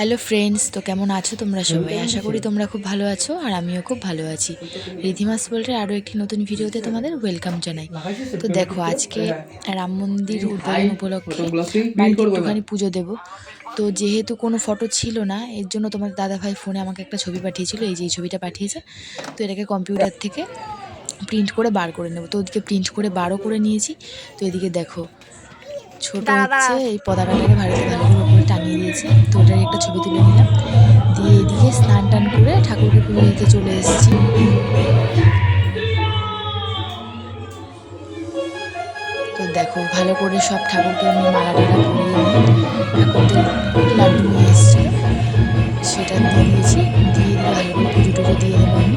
Hello friends, তো কেমন আছো তোমরা সবাই? আশা করি তোমরা খুব ভালো আছো আর আমিও খুব ভালো আছি। রিধিমাস ওয়ার্ল্ডের আরও একটি নতুন ভিডিওতে তোমাদের ওয়েলকাম জানাই। তো দেখো, আজকে রাম মন্দির উদ্বোধন উপলক্ষে বাড়িতে একটুখানি পুজো দেব। তো যেহেতু কোনো ফটো ছিল না, এর জন্য তোমার দাদাভাই ফোনে আমাকে একটা ছবি পাঠিয়েছিল, এই যে এই ছবিটা পাঠিয়েছে। তো এটাকে কম্পিউটার থেকে প্রিন্ট করে বার করে নেব। তো ওদিকে প্রিন্ট করে বারও করে নিয়েছি। তো এদিকে দেখো, ছোট হচ্ছে এই পতাকাটাকে ভারতে ভালো করে উপরে টাঙিয়ে দিয়েছে। তো ওটার একটা ছবি তুলে নিলাম, দিয়ে এদিকে স্নান টান করে ঠাকুরকে পুজো দিতে চলে এসেছি। তো দেখো, ভালো করে সব ঠাকুরকে আমি মালা টালা পরিয়ে নিয়ে ঠাকুরদের লাড্ডু নিয়ে এসেছিল, সেটা দিয়ে দিয়েছি। দিয়ে ভালো করে পুজো টুজো দিয়ে দেবো আমি।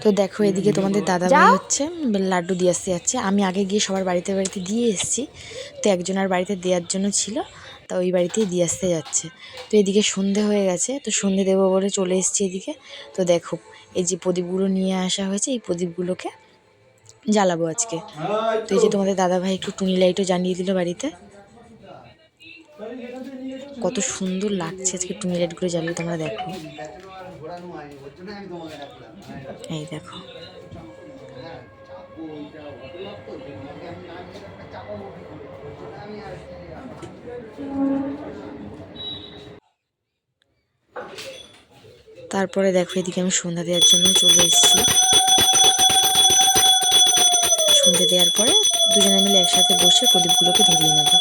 তো দেখো, এদিকে তোমাদের দাদাভাই হচ্ছে লাড্ডু দিয়ে আসতে যাচ্ছে। আমি আগে গিয়ে সবার বাড়িতে বাড়িতে দিয়ে এসেছি। তো একজনের বাড়িতে দেওয়ার জন্য ছিল, তা ওই বাড়িতেই দিয়ে আসতে যাচ্ছে। তো এদিকে সন্ধে হয়ে গেছে, তো সন্ধে দেবো বলে চলে এসেছি এদিকে। তো দেখো, এই যে প্রদীপগুলো নিয়ে আসা হয়েছে, এই প্রদীপগুলোকে জ্বালাবো আজকে। তো এই যে তোমাদের দাদাভাই একটু টুনি লাইটও জ্বালিয়ে দিল বাড়িতে। কত সুন্দর লাগছে আজকে টুনি লাইটগুলো জ্বালিয়ে, তোমরা দেখো। এই দেখো, তারপরে দেখো, এদিকে আমি সন্ধ্যা দেওয়ার জন্য চলে এসেছি। সন্ধ্যা দেওয়ার পরে দুজনে মিলে একসাথে বসে প্রদীপগুলোকে ধরিয়ে নেব।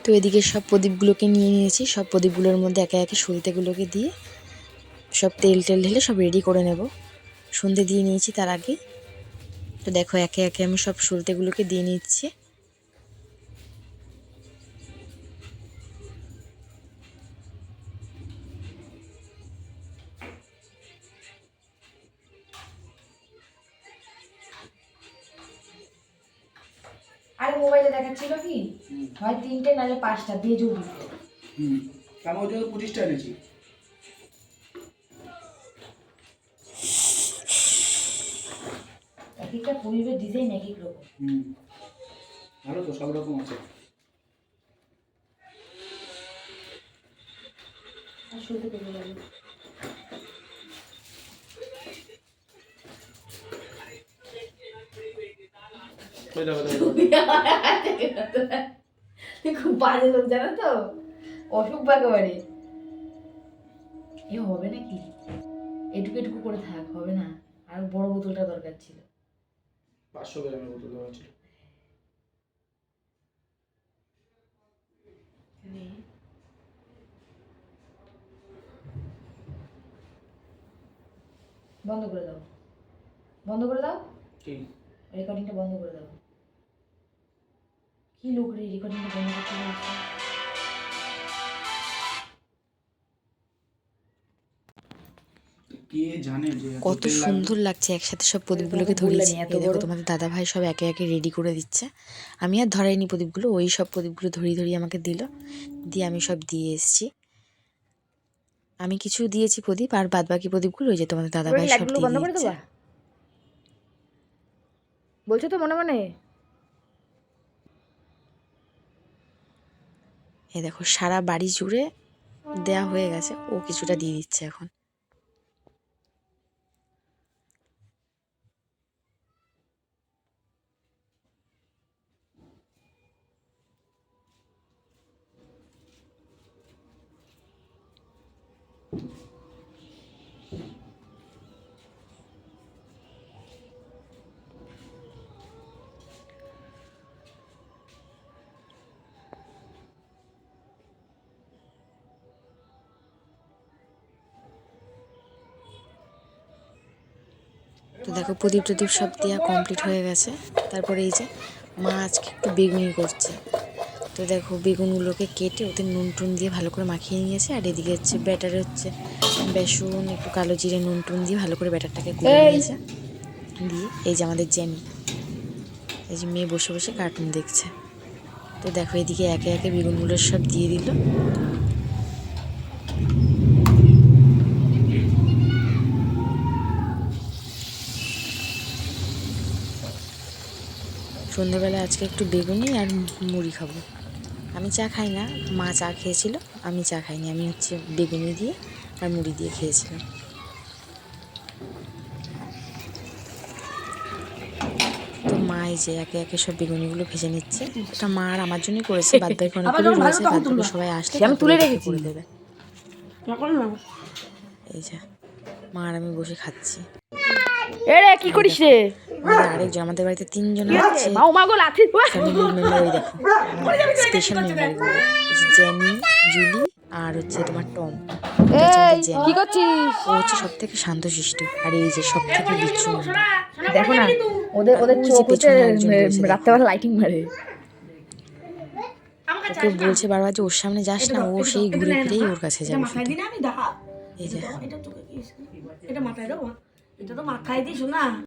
তো এদিকে সব প্রদীপগুলোকে নিয়ে নিয়েছি, সব প্রদীপগুলোর মধ্যে একে একে সলতেগুলোকে দিয়ে সব তেল ঢেলে সব রেডি করে নেব। সন্ধে দিয়ে নিয়েছি তার আগেই। তো দেখো একে একে আমি সব সলতেগুলোকে দিয়ে নিচ্ছি। আরে মোবাইলে দেখাচ্ছিল কি হয় 3টে নাহলে 5টা দিয়ে জুড়ি। আমি ওই জন্য 25টা এনেছি। এক একটা প্রদীপের ডিজাইন এক এক রকম। ভালো তো, সব রকম আছে। আর শুনতে পেলে যাবে। খুব বাজে লোক জানো তো, অসুখ একেবারে। এ হবে নাকি? এটুকু এটুকু করে থাক, হবে না। আর বড় বোতলটা দরকার ছিল। 500 গ্রামের বোতল দেওয়া ছিল। বন্ধ করে দাও, বন্ধ করে দাও, কি রেকর্ডিংটা বন্ধ করে দাও। কি লোক রে, রেকর্ডিংটা বন্ধ করতে বলছে। কে জানে যে কত সুন্দর লাগছে একসাথে সব প্রদীপগুলোকে ধরিয়েছি। এই দেখো তোমাদের দাদা ভাই সব একে একে রেডি করে দিচ্ছে। আমি আর ধরাইনি প্রদীপগুলো, ওই সব প্রদীপগুলো ধরিয়ে আমাকে দিল, দিয়ে আমি সব দিয়ে এসেছি। আমি কিছু দিয়েছি প্রদীপ, আর বাদ বাকি প্রদীপগুলো ওই যে তোমাদের দাদা ভাই সব দিয়ে দিচ্ছে। বলছো তো মনে মনে? এই দেখো সারা বাড়ি জুড়ে দেয়া হয়ে গেছে, ও কিছুটা দিয়ে দিচ্ছে এখন। তো দেখো প্রদীপ টদীপ সব দেওয়া কমপ্লিট হয়ে গেছে। তারপরে এই যে মা আজকে একটু বেগুনি করছে। তো দেখো বেগুনগুলোকে কেটে ওতে নুন টুন দিয়ে ভালো করে মাখিয়ে নিয়েছে। আর এদিকে হচ্ছে ব্যাটারে হচ্ছে বেসন, একটু কালো জিরে, নুন টুন দিয়ে ভালো করে ব্যাটারটাকে গুলে নিয়েছে। দিয়ে এই যে আমাদের জেনি, এই যে মেয়ে বসে বসে কার্টুন দেখছে। তো দেখো এদিকে একে একে বেগুনগুলো সব দিয়ে দিল। সন্ধ্যেবেলা আজকে একটু বেগুনি আর মুড়ি খাবো। আমি চা খাই না, মা চা খেয়েছিল, আমি চা খাইনি। আমি হচ্ছে বেগুনি দিয়ে আর মুড়ি দিয়ে খেয়েছিলাম। তো মা এই যে একে একে সব বেগুনিগুলো ভেজে নিচ্ছে। এটা মা আর আমার জন্যই করেছে, বাদ বাকি অনেকগুলো রয়েছে, বাদ বাকি সবাই আসলে আমি তুলে রেখেছি করে দেবে। এই যে মা আর আমি বসে খাচ্ছি। এরে কি করিস রে? আরেকজন আমাদের বাড়িতে 3 জন আছে ফ্যামিলি মেম্বার। ওই দেখো স্পেশাল মেম্বারগুলো, জেনি, জুলি আর হচ্ছে তোমার টম। কি করছিস? ও হচ্ছে সব থেকে শান্তশিষ্ট, আর এই যে সব থেকে বিচ্ছু। দেখো না, ওদের ওদের চোখ হচ্ছে রাত্রেবেলা লাইটিং মারে। ওকে বলছে বারবার যে ওর সামনে যাস না, ও সেই ঘুরে ফিরেই ওর কাছে যাবে। এই যে এটা মাথায় দাও, এটা তো মাথায় দিস না।